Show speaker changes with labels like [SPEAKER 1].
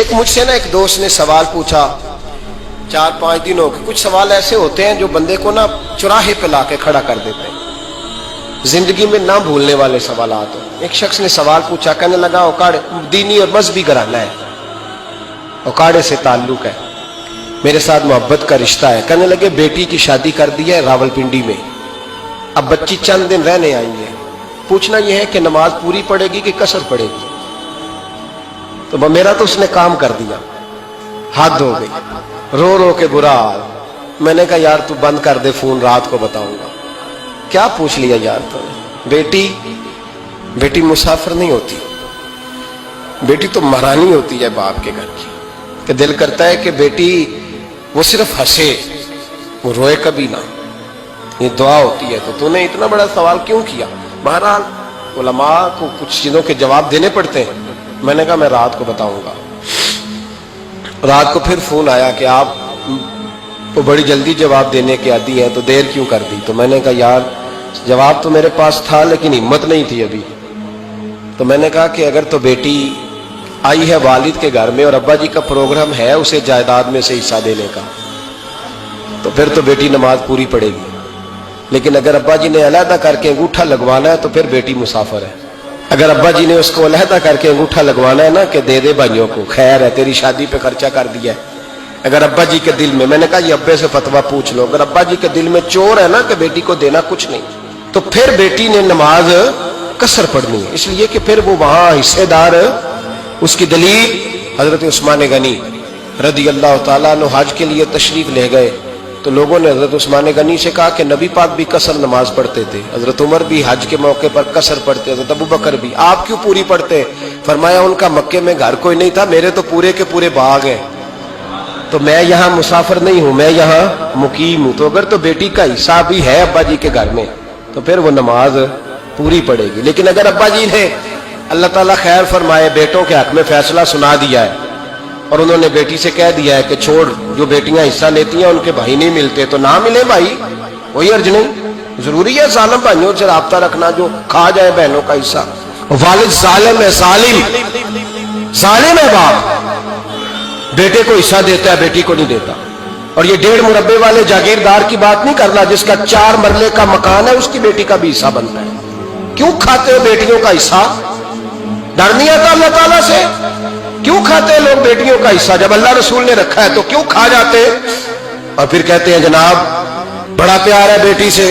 [SPEAKER 1] ایک مجھ سے نا ایک دوست نے سوال پوچھا 4-5 دنوں کے. کچھ سوال ایسے ہوتے ہیں جو بندے کو نا چوراہے پہ لا کے کھڑا کر دیتے ہیں، زندگی میں نہ بھولنے والے سوالات ہیں. ایک شخص نے سوال پوچھا، کہنے لگا اوکاڑے دینی اور مذہبی گھرانہ ہے، اوکاڑے سے تعلق ہے، میرے ساتھ محبت کا رشتہ ہے. کہنے لگے بیٹی کی شادی کر دی ہے راول پنڈی میں، اب بچی چند دن رہنے آئی ہے، پوچھنا یہ ہے کہ نماز پوری پڑے گی کہ قصر پڑے گی؟ تو میرا تو اس نے کام کر دیا، حد ہو گئی، رو رو کے برا حال. میں نے کہا یار تو بند کر دے فون، رات کو بتاؤں گا. کیا پوچھ لیا یار تو نے؟ بیٹی مسافر نہیں ہوتی، بیٹی تو مہرانی ہوتی ہے باپ کے گھر کی، کہ دل کرتا ہے کہ بیٹی وہ صرف ہنسے، وہ روئے کبھی نہ، یہ دعا ہوتی ہے. تو نے اتنا بڑا سوال کیوں کیا؟ بہرحال علماء کو کچھ چیزوں کے جواب دینے پڑتے ہیں. میں نے کہا میں رات کو بتاؤں گا. رات کو پھر فون آیا کہ آپ کو بڑی جلدی جواب دینے کے عادی ہیں تو دیر کیوں کر دی؟ تو میں نے کہا یار جواب تو میرے پاس تھا لیکن ہمت نہیں تھی ابھی. تو میں نے کہا کہ اگر تو بیٹی آئی ہے والد کے گھر میں اور ابا جی کا پروگرام ہے اسے جائیداد میں سے حصہ دینے کا، تو پھر تو بیٹی نماز پوری پڑے گی. لیکن اگر ابا جی نے علیحدہ کر کے انگوٹھا لگوانا ہے تو پھر بیٹی مسافر ہے. اگر ابا جی نے اس کو علیحدہ کر کے انگوٹھا لگوانا ہے نا کہ دے دے بھائیوں کو، خیر ہے تیری شادی پہ خرچہ کر دیا ہے، اگر ابا جی کے دل میں نے کہا یہ ابے سے فتویٰ پوچھ لو، اگر ابا جی کے دل میں چور ہے نا کہ بیٹی کو دینا کچھ نہیں، تو پھر بیٹی نے نماز قصر پڑھنی ہے. اس لیے کہ پھر وہ وہاں حصے دار. اس کی دلیل حضرت عثمان غنی رضی اللہ تعالیٰ عنہ حج کے لیے تشریف لے گئے تو لوگوں نے حضرت عثمان غنی سے کہا کہ نبی پاک بھی قصر نماز پڑھتے تھے، حضرت عمر بھی حج کے موقع پر قصر پڑھتے، حضرت ابو بکر بھی، آپ کیوں پوری پڑھتے؟ فرمایا ان کا مکے میں گھر کوئی نہیں تھا، میرے تو پورے کے پورے باغ ہیں، تو میں یہاں مسافر نہیں ہوں، میں یہاں مقیم ہوں. تو اگر تو بیٹی کا حصہ بھی ہے ابا جی کے گھر میں تو پھر وہ نماز پوری پڑے گی. لیکن اگر ابا جی نے اللہ تعالیٰ خیر فرمائے بیٹوں کے حق میں فیصلہ سنا دیا ہے اور انہوں نے بیٹی سے کہہ دیا ہے کہ چھوڑ، جو بیٹیاں حصہ لیتی ہیں ان کے بھائی نہیں ملتے تو نہ ملے بھائی، کوئی حرج نہیں. ضروری ہے ظالم بھائیوں سے رابطہ رکھنا جو کھا جائے بہنوں کا حصہ. والد ظالم ہے، ظالم ہے باپ، بیٹے کو حصہ دیتا ہے بیٹی کو نہیں دیتا. اور یہ 1.5 مربے والے جاگیردار کی بات نہیں کرنا جس کا 4 مرلے کا مکان ہے، اس کی بیٹی کا بھی حصہ بنتا ہے. کیوں کھاتے ہو بیٹیوں کا حصہ؟ ڈر نہیں آتا اللہ تعالیٰ سے؟ کیوں کھاتے ہیں لوگ بیٹیوں کا حصہ؟ جب اللہ رسول نے رکھا ہے تو کیوں کھا جاتے اور پھر کہتے ہیں جناب بڑا پیار ہے بیٹی سے.